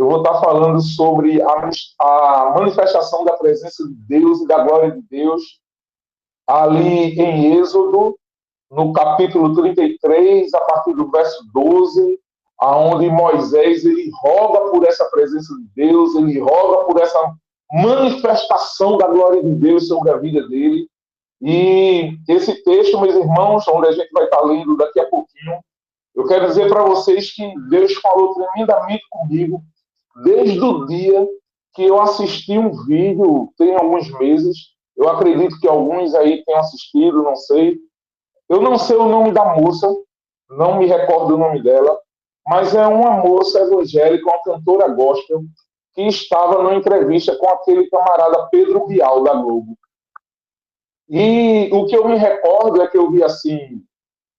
eu vou estar falando sobre a manifestação da presença de Deus e da glória de Deus ali em Êxodo, no capítulo 33, a partir do verso 12, aonde Moisés ele roga por essa presença de Deus, ele roga por essa manifestação da glória de Deus sobre a vida dele. E esse texto, meus irmãos, onde a gente vai estar lendo daqui a pouquinho, eu quero dizer para vocês que Deus falou tremendamente comigo desde o dia que eu assisti um vídeo, tem alguns meses, eu acredito que alguns aí tenham assistido, não sei. Eu não sei o nome da moça, não me recordo o nome dela, mas é uma moça evangélica, uma cantora gospel, que estava numa entrevista com aquele camarada Pedro Bial, da Globo. E o que eu me recordo é que eu vi assim,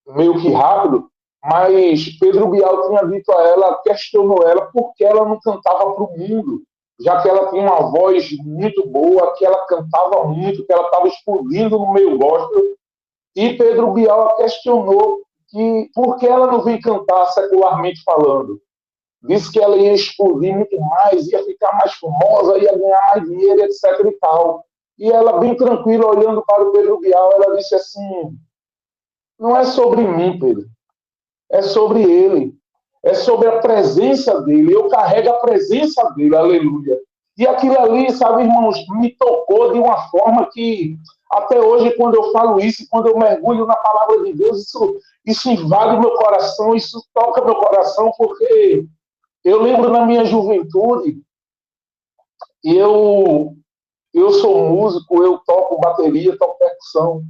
meio que rápido, mas Pedro Bial tinha dito a ela, questionou ela, por que ela não cantava para o mundo, já que ela tinha uma voz muito boa, que ela cantava muito, que ela estava explodindo no meio gospel. E Pedro Bial a questionou que por que ela não vem cantar secularmente falando. Disse que ela ia explodir muito mais, ia ficar mais famosa, ia ganhar mais dinheiro, etc. e tal. E ela, bem tranquila, olhando para o Pedro Bial, ela disse assim, não é sobre mim, Pedro, é sobre ele, é sobre a presença dele, eu carrego a presença dele, aleluia. E aquilo ali, sabe, irmãos, me tocou de uma forma que até hoje, quando eu falo isso, quando eu mergulho na palavra de Deus, isso invade meu coração, isso toca meu coração, porque eu lembro na minha juventude, e eu sou músico, eu toco bateria, toco percussão,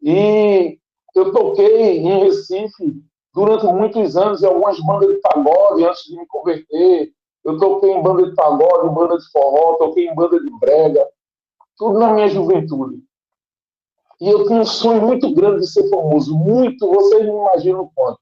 e eu toquei em Recife durante muitos anos em algumas bandas de pagode antes de me converter. Eu toquei em banda de pagode, em banda de forró, toquei em banda de brega, tudo na minha juventude. E eu tinha um sonho muito grande de ser famoso, muito, vocês não imaginam o quanto.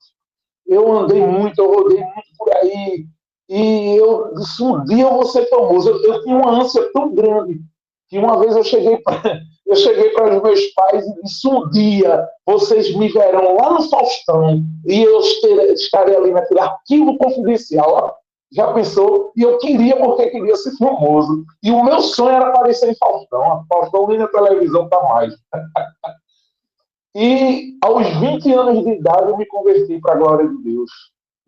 Eu andei muito, eu rodei muito por aí, e eu disse, um dia eu vou ser famoso. Eu tinha uma ânsia tão grande, que uma vez eu cheguei para os meus pais e disse, um dia vocês me verão lá no Faustão, e eu estarei ali naquele arquivo confidencial, ó. Já pensou? E eu queria, porque queria ser famoso. E o meu sonho era aparecer em Faustão. Faustão nem na televisão está mais. E aos 20 anos de idade eu me converti para a glória de Deus.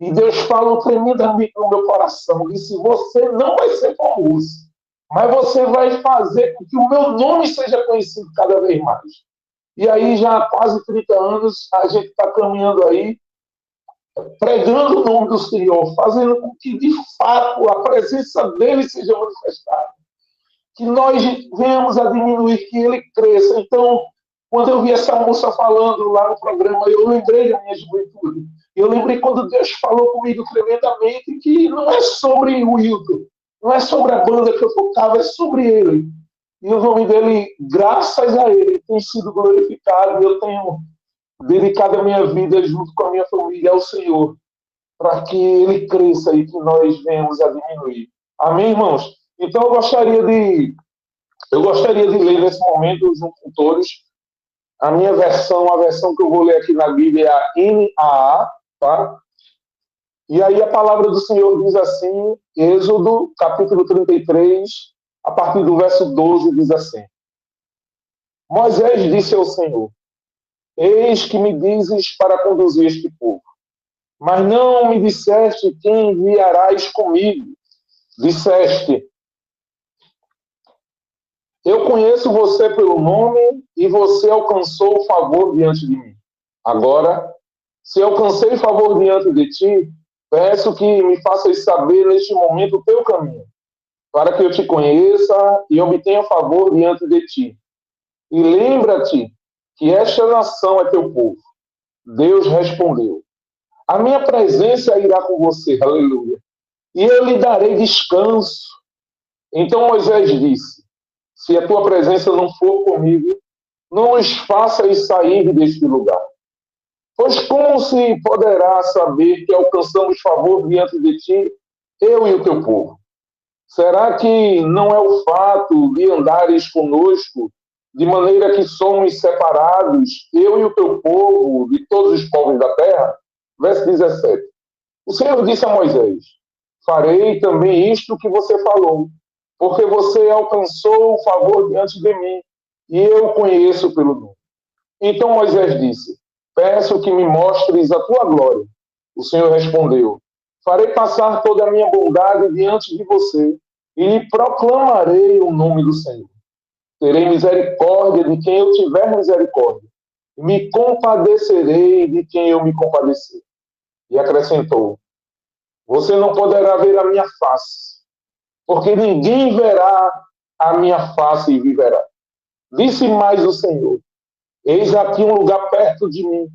E Deus falou tremendamente no meu coração. Disse, você não vai ser famoso, mas você vai fazer com que o meu nome seja conhecido cada vez mais. E aí já há quase 30 anos a gente está caminhando aí, pregando o nome do Senhor, fazendo com que de fato a presença dele seja manifestada. Que nós venhamos a diminuir, que ele cresça. Então, quando eu vi essa moça falando lá no programa, eu lembrei da minha juventude. Eu lembrei quando Deus falou comigo tremendamente que não é sobre o Hilton, não é sobre a banda que eu tocava, é sobre ele. E o nome dele, graças a ele, tem sido glorificado. Eu tenho dedicado a minha vida junto com a minha família ao Senhor, para que ele cresça e que nós venhamos a diminuir. Amém, irmãos? Então eu gostaria de ler nesse momento, junto com todos, a minha versão, a versão que eu vou ler aqui na Bíblia é a NAA, tá? E aí a palavra do Senhor diz assim, Êxodo, capítulo 33, a partir do verso 12, diz assim, Moisés disse ao Senhor, eis que me dizes para conduzir este povo, mas não me disseste quem enviarás comigo. Disseste, eu conheço você pelo nome e você alcançou o favor diante de mim. Agora, se alcancei favor diante de ti, peço que me faças saber neste momento o teu caminho, para que eu te conheça e obtenha favor diante de ti. E lembra-te que esta nação é teu povo. Deus respondeu, a minha presença irá com você, aleluia, e eu lhe darei descanso. Então Moisés disse, se a tua presença não for comigo, não os faças sair deste lugar. Pois como se poderá saber que alcançamos favor diante de ti, eu e o teu povo? Será que não é o fato de andares conosco, de maneira que somos separados, eu e o teu povo, de todos os povos da terra? Verso 17. O Senhor disse a Moisés, farei também isto que você falou, porque você alcançou o favor diante de mim, e eu conheço pelo nome. Então Moisés disse: peço que me mostres a tua glória. O Senhor respondeu: farei passar toda a minha bondade diante de você, e proclamarei o nome do Senhor. Terei misericórdia de quem eu tiver misericórdia, e me compadecerei de quem eu me compadecer. E acrescentou: você não poderá ver a minha face, porque ninguém verá a minha face e viverá. Disse mais o Senhor: eis aqui um lugar perto de mim,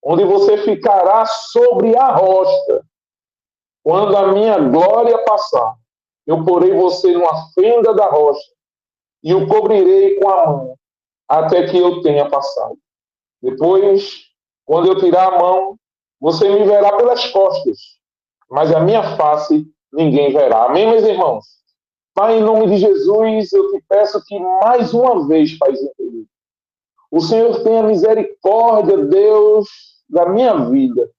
onde você ficará sobre a rocha. Quando a minha glória passar, eu porei você numa fenda da rocha e o cobrirei com a mão, até que eu tenha passado. Depois, quando eu tirar a mão, você me verá pelas costas, mas a minha face ninguém verá. Amém, meus irmãos? Pai, em nome de Jesus, eu te peço que mais uma vez, Paizinho querido, o Senhor tenha misericórdia, Deus, da minha vida.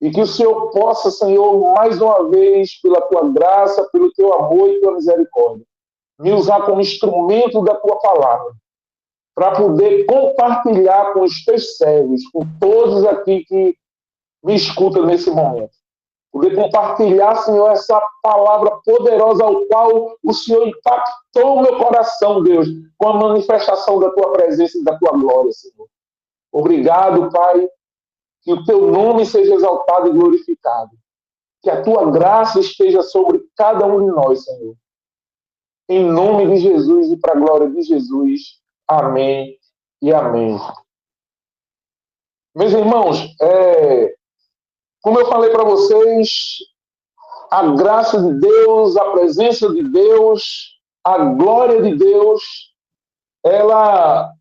E que o Senhor possa, Senhor, mais uma vez, pela tua graça, pelo teu amor e tua misericórdia, me usar como instrumento da tua palavra, para poder compartilhar com os teus servos, com todos aqui que me escutam nesse momento. Poder compartilhar, Senhor, essa palavra poderosa ao qual o Senhor impactou o meu coração, Deus, com a manifestação da tua presença e da tua glória, Senhor. Obrigado, Pai, que o teu nome seja exaltado e glorificado. Que a tua graça esteja sobre cada um de nós, Senhor. Em nome de Jesus e para a glória de Jesus. Amém e amém. Meus irmãos, como eu falei para vocês, a graça de Deus, a presença de Deus, a glória de Deus, ela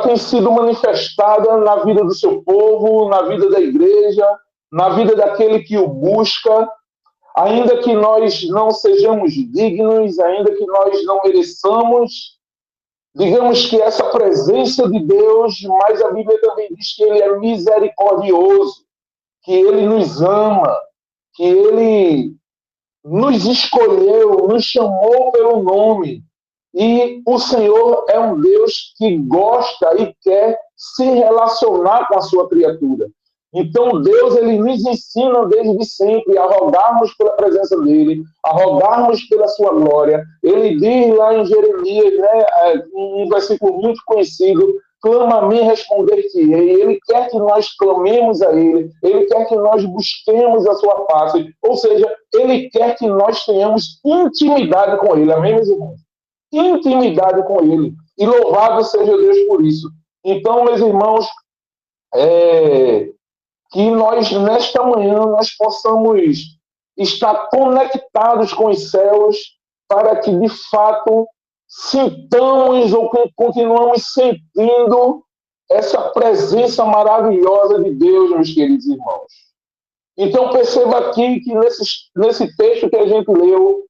tem sido manifestada na vida do seu povo, na vida da igreja, na vida daquele que o busca, ainda que nós não sejamos dignos, ainda que nós não mereçamos, digamos que essa presença de Deus, mas a Bíblia também diz que ele é misericordioso, que ele nos ama, que ele nos escolheu, nos chamou pelo nome. E o Senhor é um Deus que gosta e quer se relacionar com a sua criatura. Então Deus, ele nos ensina desde sempre a rogarmos pela presença dele, a rogarmos pela sua glória. Ele diz lá em Jeremias, um versículo muito conhecido: clama a mim, responder-te-ei. Ele quer que nós clamemos a ele, ele quer que nós busquemos a sua face, ou seja, ele quer que nós tenhamos intimidade com ele. Amém, meus irmãos? Intimidade com ele. E louvado seja Deus por isso. Então, meus irmãos, que nós, nesta manhã, nós possamos estar conectados com os céus para que, de fato, sintamos ou continuamos sentindo essa presença maravilhosa de Deus, meus queridos irmãos. Então, perceba aqui que nesse texto que a gente leu,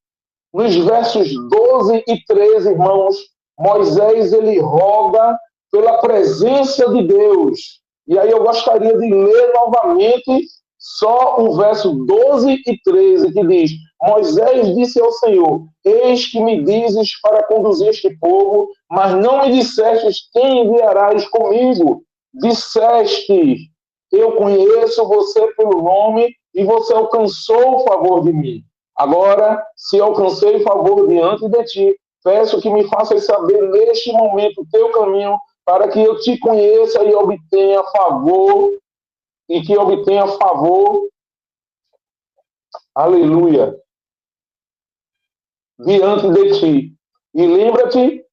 nos versos 12 e 13, irmãos, Moisés, ele roga pela presença de Deus. E aí eu gostaria de ler novamente só o verso 12 e 13, que diz: Moisés disse ao Senhor: eis que me dizes para conduzir este povo, mas não me dissestes quem enviarás comigo. Disseste: eu conheço você pelo nome e você alcançou o favor de mim. Agora, se alcancei favor diante de ti, peço que me faças saber neste momento o teu caminho, para que eu te conheça e obtenha favor, aleluia, diante de ti. E lembra-te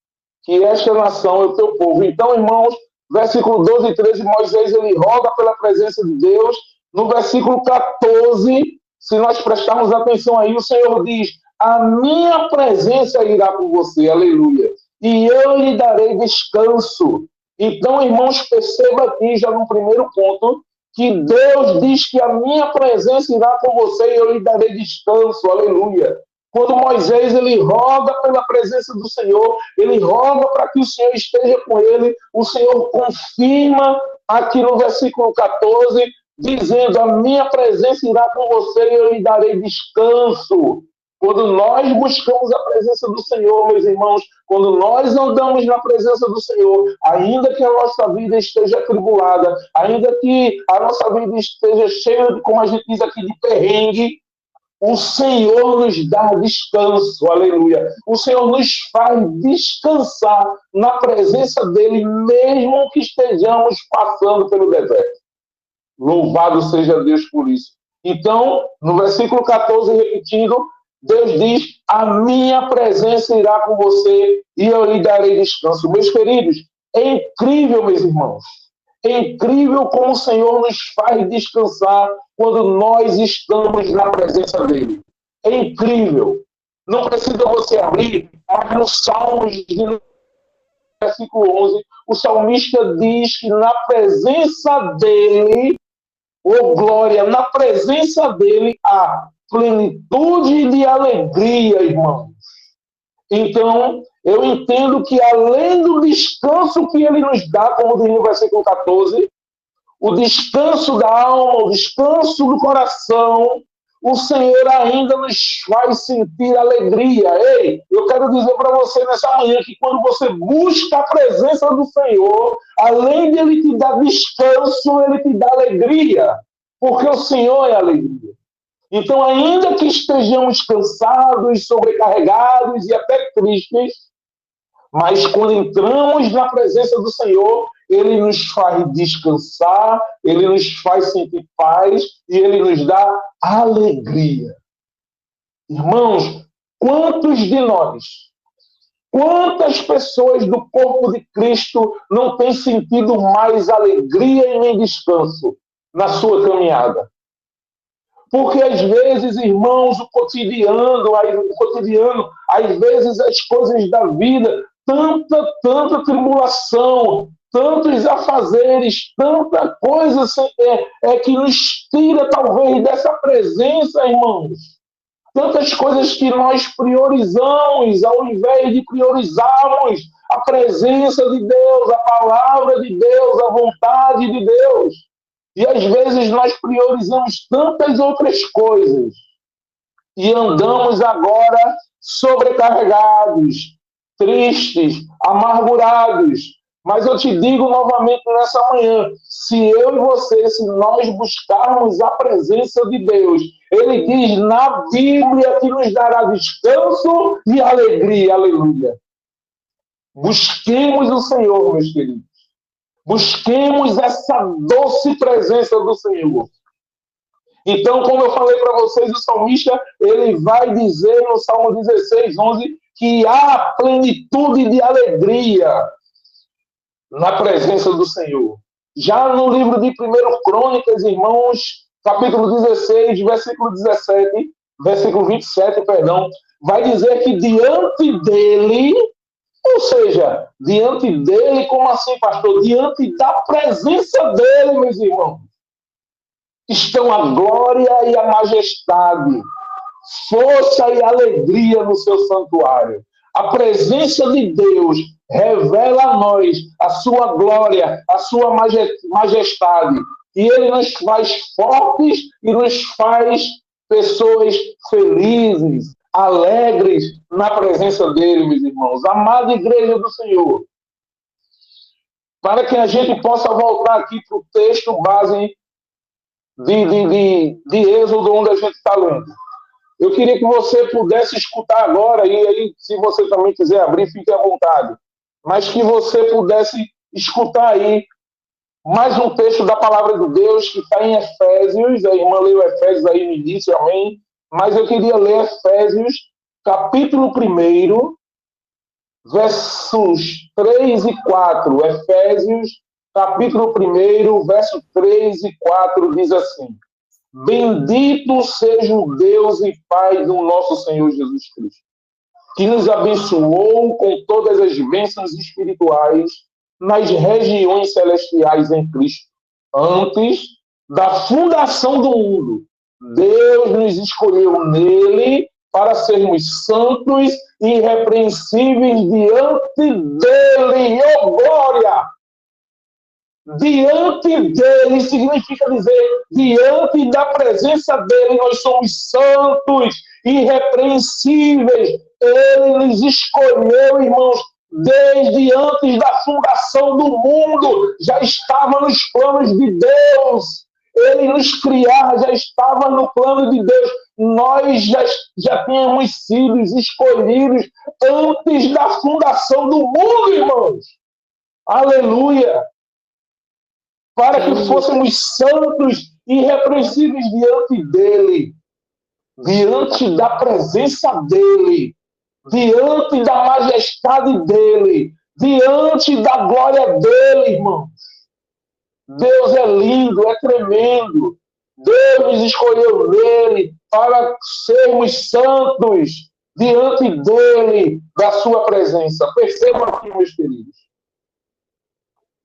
que esta nação é o teu povo. Então, irmãos, versículo 12 e 13, Moisés, ele roga pela presença de Deus. No versículo 14, se nós prestarmos atenção aí, o Senhor diz: a minha presença irá com você, aleluia, e eu lhe darei descanso. Então, irmãos, perceba aqui já no primeiro ponto, que Deus diz que a minha presença irá com você e eu lhe darei descanso, aleluia. Quando Moisés, ele roga pela presença do Senhor, ele roga para que o Senhor esteja com ele, o Senhor confirma aqui no versículo 14, dizendo: a minha presença irá com você e eu lhe darei descanso. Quando nós buscamos a presença do Senhor, meus irmãos, quando nós andamos na presença do Senhor, ainda que a nossa vida esteja atribulada, ainda que a nossa vida esteja cheia de, como a gente diz aqui, de perrengue, o Senhor nos dá descanso, aleluia. O Senhor nos faz descansar na presença dEle, mesmo que estejamos passando pelo deserto. Louvado seja Deus por isso. Então, no versículo 14, repetindo, Deus diz: a minha presença irá com você e eu lhe darei descanso. Meus queridos, é incrível, meus irmãos. É incrível como o Senhor nos faz descansar quando nós estamos na presença dEle. É incrível. Não precisa você abrir, mas no Salmos, no versículo 11, o salmista diz que na presença dEle, oh glória, na presença dEle há plenitude de alegria, irmãos. Então, eu entendo que além do descanso que Ele nos dá, como diz no versículo 14, o descanso da alma, o descanso do coração, o Senhor ainda nos faz sentir alegria. Ei, eu quero dizer para você nessa manhã que quando você busca a presença do Senhor, além de Ele te dar descanso, Ele te dá alegria, porque o Senhor é alegria. Então, ainda que estejamos cansados, sobrecarregados e até tristes, mas quando entramos na presença do Senhor, Ele nos faz descansar, Ele nos faz sentir paz e Ele nos dá alegria. Irmãos, quantos de nós, quantas pessoas do corpo de Cristo não têm sentido mais alegria e nem descanso na sua caminhada? Porque às vezes, irmãos, o cotidiano, às vezes as coisas da vida, tanta tribulação, tantos afazeres, tanta coisa que nos tira talvez dessa presença, irmãos. Tantas coisas que nós priorizamos, ao invés de priorizarmos a presença de Deus, a palavra de Deus, a vontade de Deus. E às vezes nós priorizamos tantas outras coisas e andamos agora sobrecarregados, tristes, amargurados. Mas eu te digo novamente nessa manhã, se eu e você, se nós buscarmos a presença de Deus, Ele diz na Bíblia que nos dará descanso e alegria, aleluia. Busquemos o Senhor, meus queridos. Busquemos essa doce presença do Senhor. Então, como eu falei para vocês, o salmista, ele vai dizer no Salmo 16, 11, que há plenitude de alegria na presença do Senhor. Já no livro de 1 Crônicas, irmãos, capítulo 16, versículo 17, versículo 27, perdão, vai dizer que diante dele, ou seja, diante dele, como assim, pastor? Diante da presença dele, meus irmãos, estão a glória e a majestade, força e alegria no seu santuário. A presença de Deus revela a nós a sua glória, a sua majestade. E Ele nos faz fortes e nos faz pessoas felizes, alegres na presença dele, meus irmãos. Amada igreja do Senhor, para que a gente possa voltar aqui para o texto base de Êxodo, onde a gente está lendo. Eu queria que você pudesse escutar agora, e aí, se você também quiser abrir, fique à vontade. Mas que você pudesse escutar aí mais um texto da palavra de Deus que está em Efésios. A irmã leu Efésios aí no início, amém? Mas eu queria ler Efésios, capítulo 1, versos 3 e 4. Efésios, capítulo 1, versos 3 e 4, diz assim: bendito seja o Deus e Pai do nosso Senhor Jesus Cristo, que nos abençoou com todas as bênçãos espirituais nas regiões celestiais em Cristo. Antes da fundação do mundo, Deus nos escolheu nele para sermos santos e irrepreensíveis diante dele. Oh, glória! Diante dele significa dizer, diante da presença dele, nós somos santos, irrepreensíveis. Ele nos escolheu, irmãos, desde antes da fundação do mundo, já estava nos planos de Deus. Ele nos criar, já estava no plano de Deus. Nós já tínhamos sido escolhidos antes da fundação do mundo, irmãos. Aleluia! Para que fôssemos santos e irrepreensíveis diante dele, diante da presença dele, diante da majestade dele, diante da glória dele, irmãos. Deus é lindo, é tremendo. Deus nos escolheu nele para sermos santos diante dele, da sua presença. Percebam aqui, meus queridos,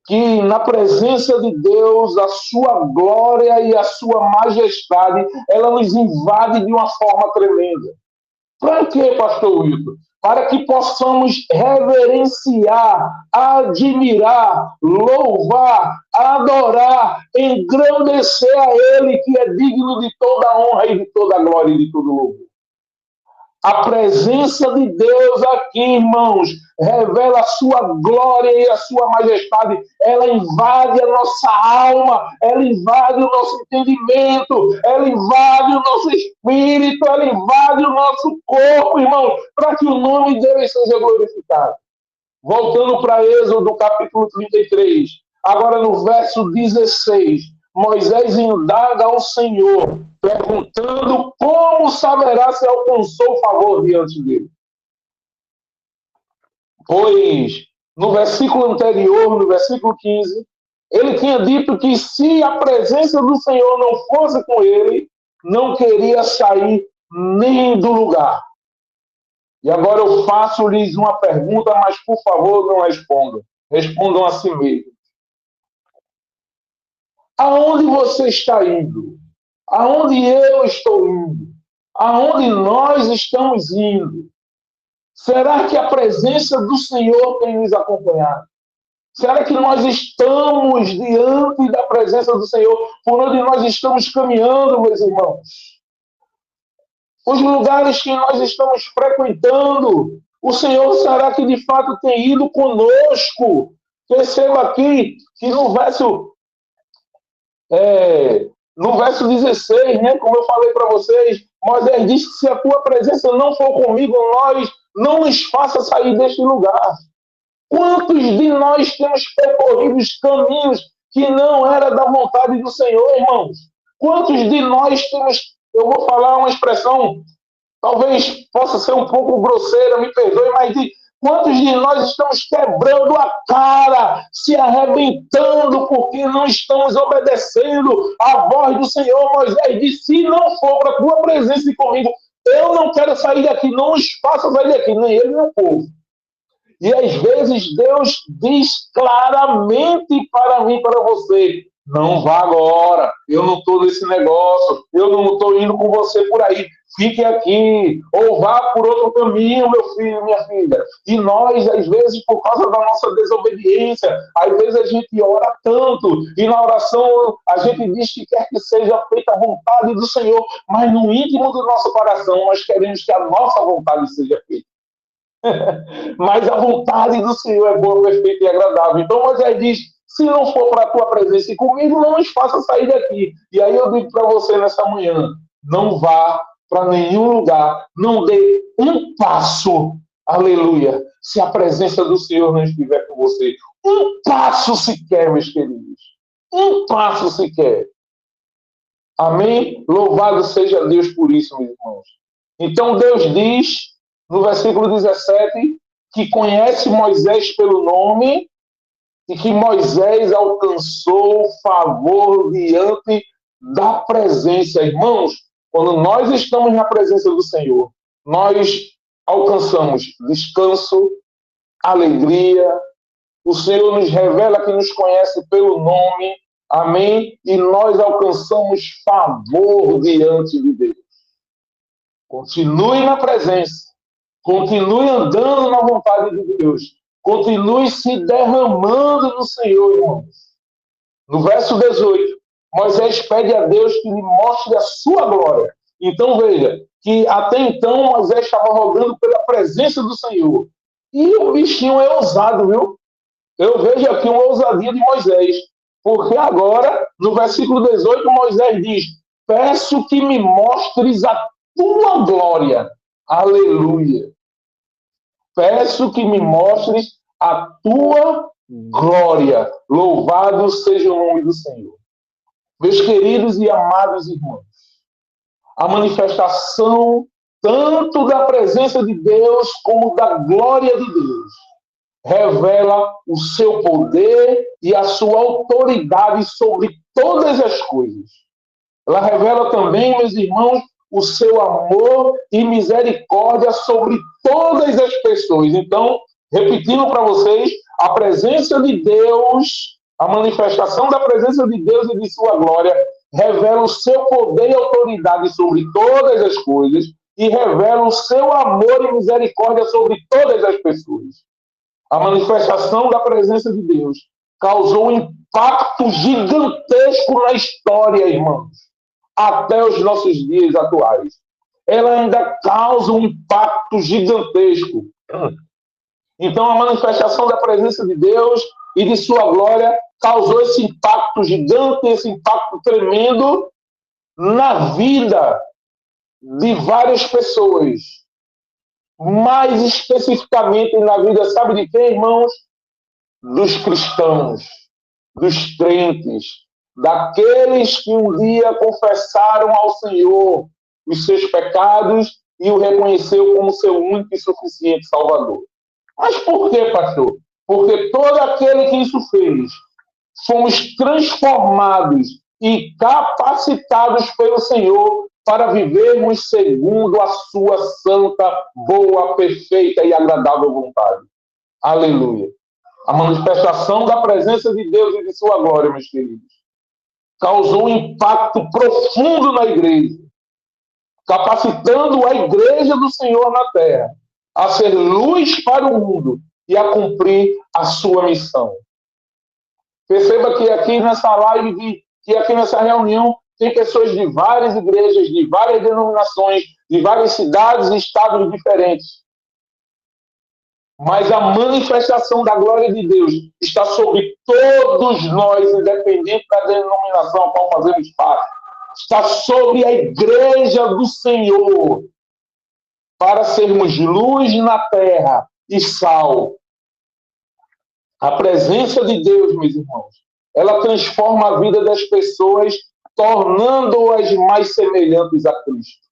que na presença de Deus, a sua glória e a sua majestade, ela nos invade de uma forma tremenda. Para quê, pastor Wilton? Para que possamos reverenciar, admirar, louvar, adorar, engrandecer a Ele, que é digno de toda a honra e de toda a glória e de todo louvor. A presença de Deus aqui, irmãos, revela a sua glória e a sua majestade. Ela invade a nossa alma, ela invade o nosso entendimento, ela invade o nosso espírito, ela invade o nosso corpo, irmãos, para que o nome dele seja glorificado. Voltando para Êxodo, capítulo 33, agora no verso 16, Moisés indaga ao Senhor, perguntando como saberá se alcançou favor diante dele. Pois, no versículo anterior, no versículo 15, ele tinha dito que se a presença do Senhor não fosse com ele, não queria sair nem do lugar. E agora eu faço-lhes uma pergunta, mas por favor não respondam. Respondam a si mesmos. Aonde você está indo? Aonde eu estou indo? Aonde nós estamos indo? Será que a presença do Senhor tem nos acompanhado? Será que nós estamos diante da presença do Senhor? Por onde nós estamos caminhando, meus irmãos? Os lugares que nós estamos frequentando, o Senhor será que de fato tem ido conosco? Perceba aqui que no verso 16, né, como eu falei para vocês, Moisés disse que se a tua presença não for comigo, nós não nos faça sair deste lugar. Quantos de nós temos percorrido os caminhos que não era da vontade do Senhor, irmãos? Quantos de nós temos, eu vou falar uma expressão, talvez possa ser um pouco grosseira, me perdoe, mas quantos de nós estamos quebrando a cara, se arrebentando, porque não estamos obedecendo à voz do Senhor? Moisés disse, se não for para a tua presença e comigo, eu não quero sair daqui, não os faça sair daqui, nem ele, nem o povo. E às vezes Deus diz claramente para mim, para você, não vá agora, eu não estou nesse negócio, eu não estou indo com você por aí, fique aqui, ou vá por outro caminho, meu filho, minha filha. E nós, às vezes, por causa da nossa desobediência, às vezes a gente ora tanto, e na oração a gente diz que quer que seja feita a vontade do Senhor, mas no íntimo do nosso coração nós queremos que a nossa vontade seja feita. Mas a vontade do Senhor é boa, perfeita e agradável. Então Moisés diz, se não for para a tua presença e comigo, não nos faça sair daqui. E aí eu digo para você nessa manhã, não vá para nenhum lugar, não dê um passo, aleluia, se a presença do Senhor não estiver com você. Um passo sequer, meus queridos. Um passo sequer. Amém? Louvado seja Deus por isso, meus irmãos. Então Deus diz, no versículo 17, que conhece Moisés pelo nome e que Moisés alcançou favor diante da presença. Irmãos, quando nós estamos na presença do Senhor, nós alcançamos descanso, alegria. O Senhor nos revela que nos conhece pelo nome, amém? E nós alcançamos favor diante de Deus. Continue na presença. Continue andando na vontade de Deus. Continue se derramando no Senhor, irmãos. No verso 18, Moisés pede a Deus que lhe mostre a sua glória. Então veja, que até então Moisés estava rogando pela presença do Senhor. E o bichinho é ousado, viu? Eu vejo aqui uma ousadia de Moisés. Porque agora, no versículo 18, Moisés diz: peço que me mostres a tua glória. Aleluia. Peço que me mostres a tua glória. Louvado seja o nome do Senhor. Meus queridos e amados irmãos, a manifestação tanto da presença de Deus como da glória de Deus revela o seu poder e a sua autoridade sobre todas as coisas. Ela revela também, meus irmãos, o seu amor e misericórdia sobre todas as pessoas. Então, repetindo para vocês, a presença de Deus, a manifestação da presença de Deus e de sua glória revela o seu poder e autoridade sobre todas as coisas e revela o seu amor e misericórdia sobre todas as pessoas. A manifestação da presença de Deus causou um impacto gigantesco na história, irmãos, até os nossos dias atuais. Ela ainda causa um impacto gigantesco. Então, a manifestação da presença de Deus e de sua glória causou esse impacto gigante, esse impacto tremendo na vida de várias pessoas. Mais especificamente na vida, sabe de quem, irmãos? Dos cristãos, dos crentes, daqueles que um dia confessaram ao Senhor os seus pecados e o reconheceu como seu único e suficiente Salvador. Mas por quê, pastor? Porque todo aquele que isso fez, fomos transformados e capacitados pelo Senhor para vivermos segundo a sua santa, boa, perfeita e agradável vontade. Aleluia. A manifestação da presença de Deus e de sua glória, meus queridos, causou um impacto profundo na igreja, capacitando a igreja do Senhor na terra a ser luz para o mundo e a cumprir a sua missão. Perceba que aqui nessa live, que aqui nessa reunião, tem pessoas de várias igrejas, de várias denominações, de várias cidades e estados diferentes. Mas a manifestação da glória de Deus está sobre todos nós, independente da denominação a qual fazemos parte. Está sobre a igreja do Senhor, para sermos luz na terra e sal. A presença de Deus, meus irmãos, ela transforma a vida das pessoas, tornando-as mais semelhantes a Cristo.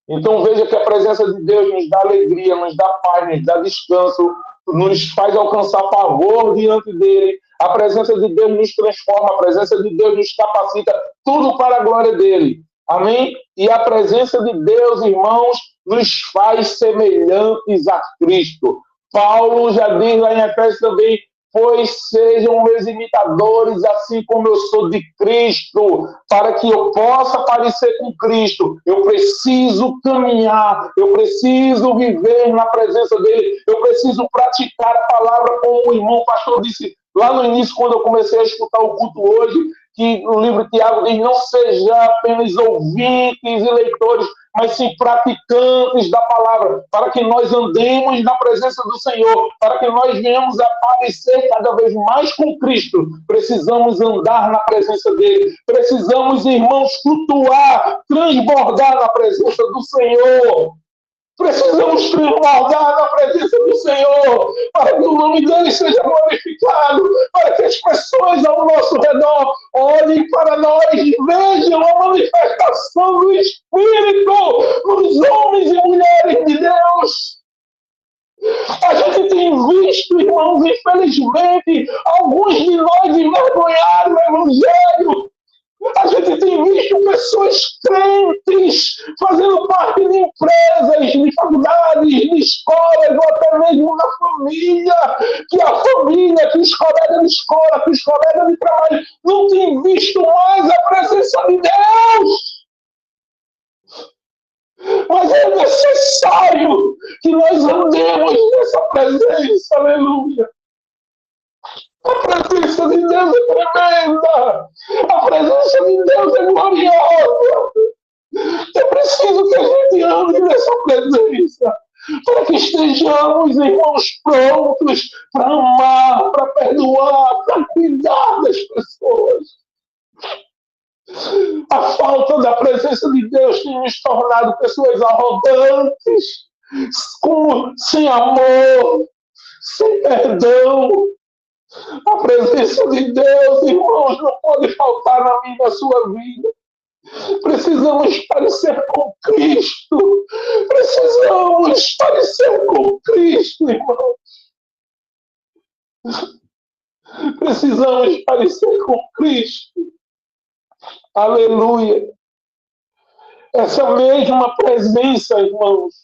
Então veja que a presença de Deus nos dá alegria, nos dá paz, nos dá descanso, nos faz alcançar favor diante dele. A presença de Deus nos transforma, a presença de Deus nos capacita, tudo para a glória dele. Amém? E a presença de Deus, irmãos, nos faz semelhantes a Cristo. Paulo já diz lá em Efésios também: pois sejam meus imitadores, assim como eu sou de Cristo. Para que eu possa parecer com Cristo, eu preciso caminhar, eu preciso viver na presença dele, eu preciso praticar a palavra, como o irmão pastor disse lá no início, quando eu comecei a escutar o culto hoje, que o livro de Tiago diz: não seja apenas ouvintes e leitores, mas sim praticantes da palavra, para que nós andemos na presença do Senhor, para que nós venhamos a parecer cada vez mais com Cristo. Precisamos andar na presença dele, precisamos, irmãos, flutuar, transbordar na presença do Senhor. Precisamos transbordar na presença do Senhor, para que o nome dele seja glorificado, para que as pessoas ao nosso redor olhem para nós e vejam a manifestação do Espírito nos homens e mulheres de Deus. A gente tem visto, irmãos, infelizmente, alguns de nós envergonharam o Evangelho. A gente tem visto pessoas crentes fazendo parte de empresas, de faculdades, de escolas, ou até mesmo na família, que a família, que os colegas de escola, que os colegas de trabalho não têm visto mais a presença de Deus. Mas é necessário que nós andemos nessa presença, aleluia. A presença de Deus é tremenda. A presença de Deus é gloriosa. É preciso que a gente ande nessa presença, para que estejamos, irmãos, prontos para amar, para perdoar, para cuidar das pessoas. A falta da presença de Deus tem nos tornado pessoas arrogantes, sem amor, sem perdão. A presença de Deus, irmãos, não pode faltar na minha e na sua vida. Precisamos parecer com Cristo. Precisamos parecer com Cristo, irmão. Precisamos parecer com Cristo. Aleluia. Essa mesma presença, irmãos,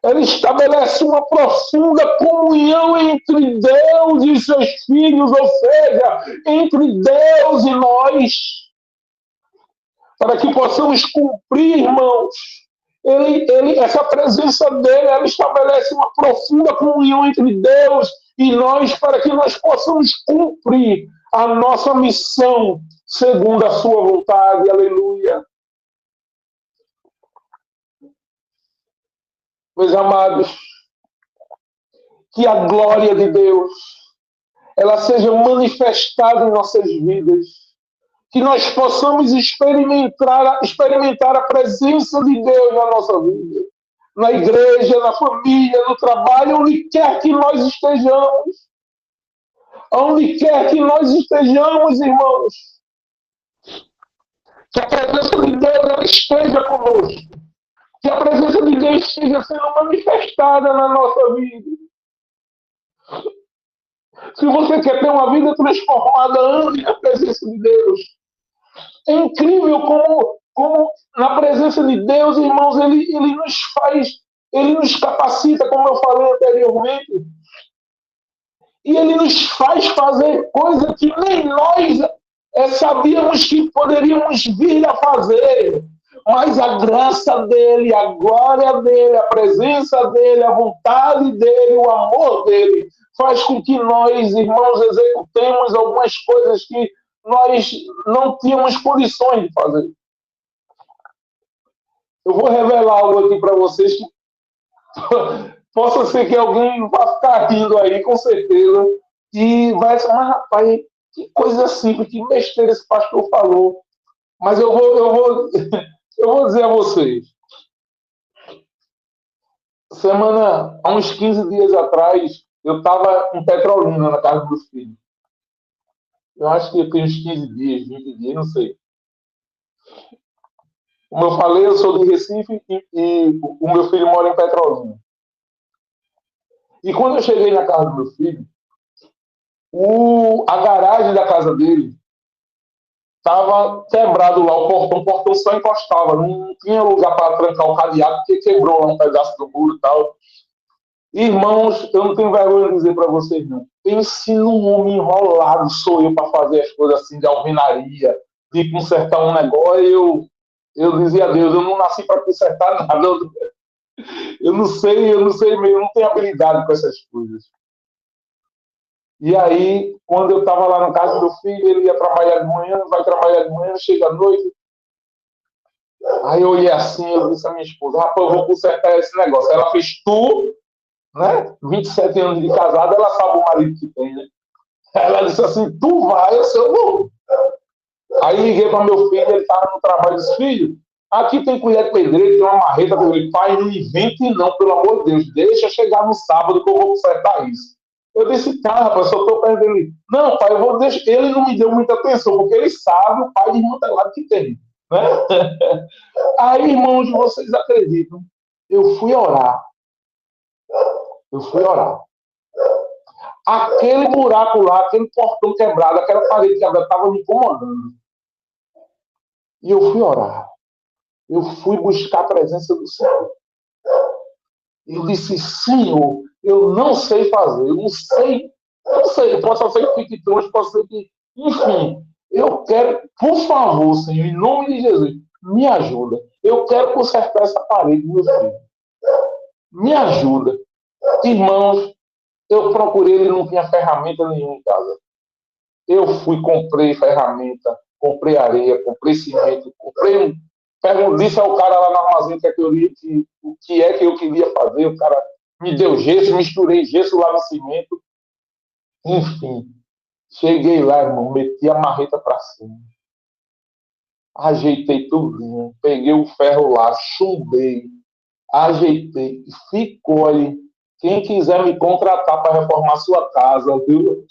ela estabelece uma profunda comunhão entre Deus e seus filhos, ou seja, entre Deus e nós, para que possamos cumprir, irmãos. Essa presença dele, ela estabelece uma profunda comunhão entre Deus e nós, para que nós possamos cumprir a nossa missão segundo a sua vontade. Aleluia. Meus amados, que a glória de Deus ela seja manifestada em nossas vidas, que nós possamos experimentar a presença de Deus na nossa vida, na igreja, na família, no trabalho, onde quer que nós estejamos. Onde quer que nós estejamos, irmãos, que a presença de Deus ela esteja conosco, que a presença de Deus esteja sendo manifestada na nossa vida. Se você quer ter uma vida transformada, ande na presença de Deus. É incrível como na presença de Deus, irmãos, ele nos faz, ele nos capacita, como eu falei anteriormente, e ele nos faz fazer coisas que nem nós sabíamos que poderíamos vir a fazer. Mas a graça dele, a glória dele, a presença dele, a vontade dele, o amor dele, faz com que nós, irmãos, executemos algumas coisas que nós não tínhamos condições de fazer. Eu vou revelar algo aqui para vocês que possa ser que alguém vá ficar rindo aí, com certeza, e vai dizer, mas rapaz, que coisa simples, que besteira esse pastor falou. Mas eu vou dizer a vocês. Há uns 15 dias atrás, eu estava em Petrolina, na casa dos filhos. Eu acho que tem uns 15 dias, 20 dias, não sei. Como eu falei, eu sou de Recife e o meu filho mora em Petrolina. E quando eu cheguei na casa do meu filho, a garagem da casa dele estava quebrado lá, o portão só encostava, não tinha lugar para trancar o cadeado, porque quebrou lá um pedaço do muro e tal. Irmãos, eu não tenho vergonha de dizer para vocês, não. Pense num homem enrolado, sou eu para fazer as coisas assim de alvenaria, de consertar um negócio. Eu dizia a Deus, eu não nasci para consertar nada. Eu não sei mesmo, eu não tenho habilidade com essas coisas. E aí, quando eu estava lá na casa do meu filho, ele ia trabalhar de manhã, vai trabalhar de manhã, chega à noite. Aí eu olhei assim, eu disse à minha esposa, rapaz, eu vou consertar esse negócio. Ela fez tudo, né? 27 anos de casada, ela sabe o marido que tem, né? Ela disse assim, tu vai, eu vou. Aí liguei para meu filho, ele estava no trabalho dos filhos. Aqui tem colher de pedreiro, tem uma marreta. Eu falei, pai, não invente não, pelo amor de Deus. Deixa chegar no sábado que eu vou consertar isso. Eu disse, tá, rapaz, só estou perdendo. Não, pai, eu vou deixar. Ele não me deu muita atenção, porque ele sabe o pai de desmantelado que tem. Né? Aí, irmãos, vocês acreditam? Eu fui orar. Aquele buraco lá, aquele portão quebrado, aquela parede quebrada, estava me incomodando. E eu fui orar. Eu fui buscar a presença do Senhor. Eu disse, Senhor, eu não sei fazer, eu não sei, posso ser que fique trouxa, posso ser que... Enfim, eu quero, por favor, Senhor, em nome de Jesus, me ajuda. Eu quero consertar essa parede do meu filho. Me ajuda. Irmãos, eu procurei, ele não tinha ferramenta nenhuma em casa. Eu fui, comprei ferramenta, comprei areia, comprei cimento, disse ao cara lá no armazém o que é que eu queria fazer. O cara me deu gesso, misturei gesso lá no cimento. Enfim, cheguei lá, irmão, meti a marreta para cima. Ajeitei tudinho, peguei o ferro lá, chumbei, ajeitei e ficou aí. Quem quiser me contratar para reformar sua casa, viu?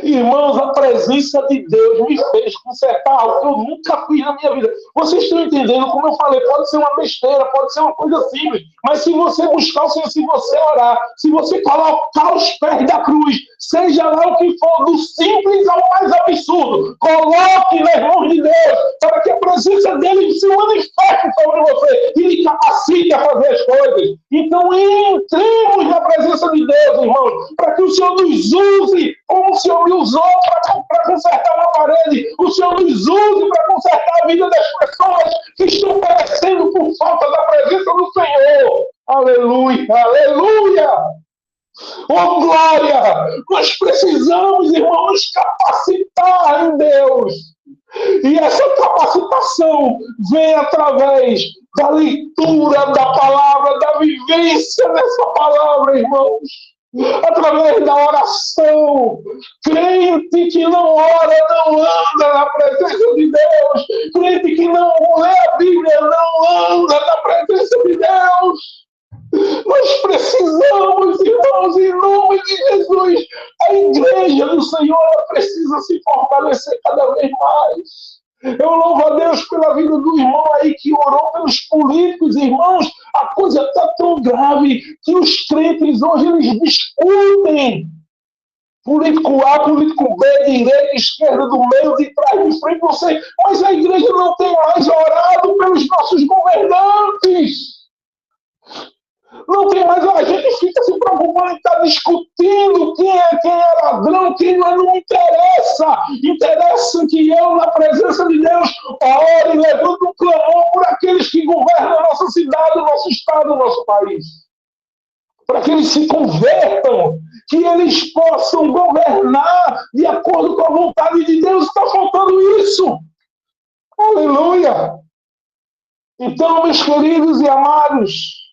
Irmãos, a presença de Deus me fez consertar algo que eu nunca fiz na minha vida. Vocês estão entendendo? Como eu falei, pode ser uma besteira, pode ser uma coisa simples, mas se você buscar o Senhor, se você orar, se você colocar os pés da cruz, seja lá o que for, do simples ao mais absurdo, coloque nas mãos de Deus, para que a presença dele se manifeste sobre você e lhe capacite a fazer as coisas. Então, entremos na presença de Deus, irmãos, para que o Senhor nos use como o Senhor me usou para consertar uma parede, o Senhor nos use para consertar a vida das pessoas que estão perecendo por falta da presença do Senhor. Aleluia, aleluia! Oh, glória! Nós precisamos, irmãos, nos capacitar em Deus. E essa capacitação vem através da leitura da palavra, da vivência dessa palavra, irmãos. Através da oração. Crente que não ora, não anda na presença de Deus. Crente que não lê a Bíblia, não anda na presença de Deus. Nós precisamos, irmãos, em nome de Jesus, a igreja do Senhor precisa se fortalecer cada vez mais. Eu louvo a Deus pela vida do irmão aí que orou pelos políticos, irmãos. A coisa está tão grave que os crentes hoje eles discutem. Político A, político B, direita, esquerda, do meio, de trás, de frente, você. Mas a igreja não tem mais orado pelos nossos governantes. Não tem mais, a gente fica se preocupando em estar discutindo quem é ladrão, quem não é, não interessa. Interessa que eu, na presença de Deus, ore e levante um clamor por aqueles que governam a nossa cidade, o nosso estado, o nosso país. Para que eles se convertam, que eles possam governar de acordo com a vontade de Deus. Está faltando isso. Aleluia! Então, meus queridos e amados,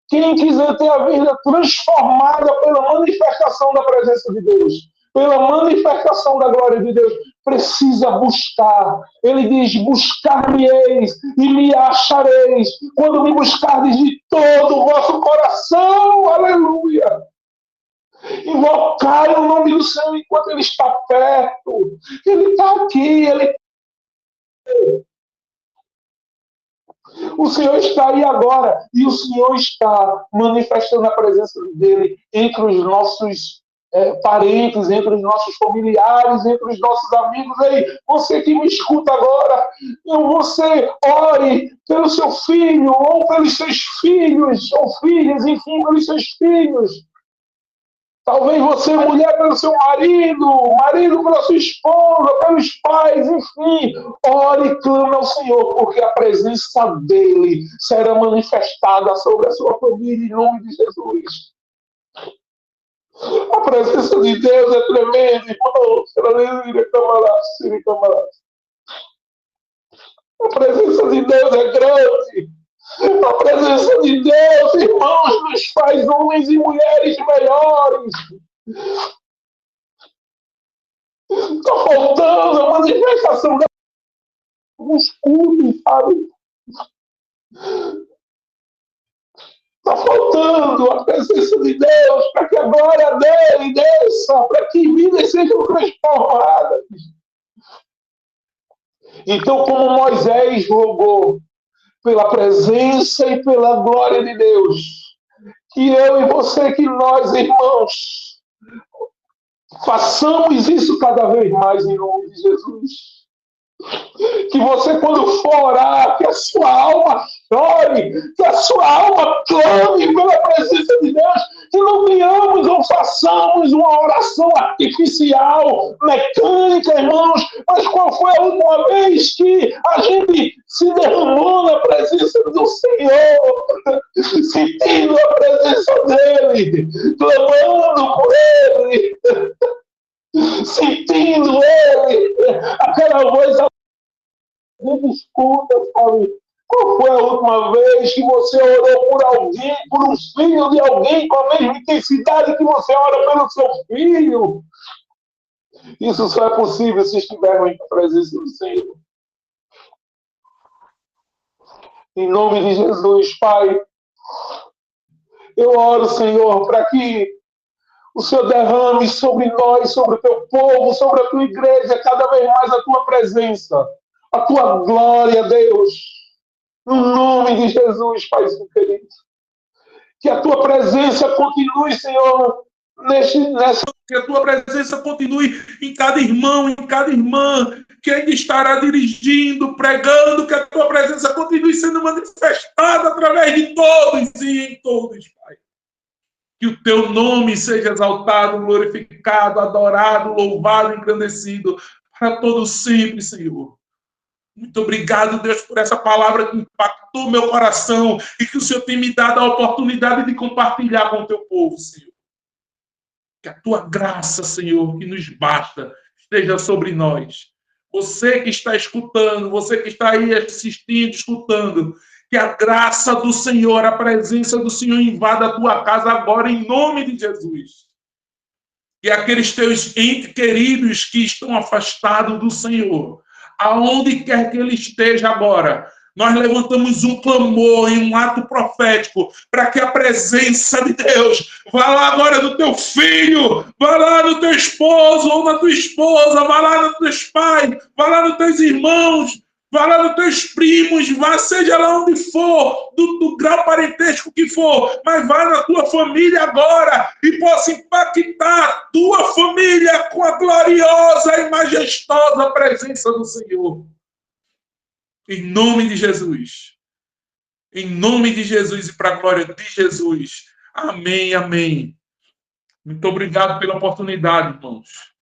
quem quiser ter a vida transformada pela manifestação da presença de Deus, pela manifestação da glória de Deus, precisa buscar. Ele diz, buscar-me-eis e me achareis, quando me buscardes de todo o vosso coração. Aleluia! Invocai o nome do Senhor enquanto Ele está perto. Ele está aqui, Ele... O Senhor está aí agora e o Senhor está manifestando a presença dele entre os nossos parentes, entre os nossos familiares, entre os nossos amigos. Aí, você que me escuta agora, você ore pelo seu filho ou pelos seus filhos ou filhas, enfim, pelos seus filhos. Talvez você, mulher, pelo seu marido pela sua esposa, pelos pais, enfim. Ore e clame ao Senhor, porque a presença dele será manifestada sobre a sua família, em nome de Jesus. A presença de Deus é tremenda, irmão. A presença de Deus é grande. A presença de Deus, irmãos, nos faz homens e mulheres melhores. Está faltando a manifestação dos cultos, sabe? Está faltando a presença de Deus para que a glória dele desça, para que vidas sejam transformadas. Então, como Moisés rogou pela presença e pela glória de Deus, que eu e você, que nós, irmãos, façamos isso cada vez mais em nome de Jesus. Que você, quando for orar, que a sua alma chore, que a sua alma clame pela presença de Deus, que não tenhamos ou façamos uma oração artificial, mecânica, irmãos, mas qual foi a última vez que a gente se derramou na presença do Senhor, sentindo a presença presença dele, clamando por ele, sentindo ele, aquela voz de escuta, sabe? Qual foi a última vez que você orou por alguém, por um filho de alguém, com a mesma intensidade que você ora pelo seu filho? Isso só é possível se estivermos em presença do Senhor. Em nome de Jesus, Pai, eu oro, Senhor, para que o Senhor derrame sobre nós, sobre o teu povo, sobre a tua igreja, cada vez mais a tua presença, a tua glória, Deus. No nome de Jesus, Pai querido. Que a tua presença continue, Senhor, que a tua presença continue em cada irmão, em cada irmã que ainda estará dirigindo, pregando, que a tua presença continue sendo manifestada através de todos e em todos, Pai. Que o teu nome seja exaltado, glorificado, adorado, louvado, engrandecido para todo sempre, Senhor. Muito obrigado, Deus, por essa palavra que impactou meu coração e que o Senhor tem me dado a oportunidade de compartilhar com o teu povo, Senhor. Que a tua graça, Senhor, que nos basta, esteja sobre nós. Você que está escutando, você que está aí assistindo, escutando, que a graça do Senhor, a presença do Senhor invada a tua casa agora, em nome de Jesus. Que aqueles teus entes queridos que estão afastados do Senhor, aonde quer que ele esteja agora, nós levantamos um clamor e um ato profético para que a presença de Deus vá lá agora no teu filho, vá lá no teu esposo ou na tua esposa, vá lá nos teus pais, vá lá nos teus irmãos, vá lá nos teus primos, vá, seja lá onde for, do grau parentesco que for, mas vá na tua família agora e possa impactar a tua família com a gloriosa e majestosa presença do Senhor. Em nome de Jesus. Em nome de Jesus e para a glória de Jesus. Amém, amém. Muito obrigado pela oportunidade, irmãos.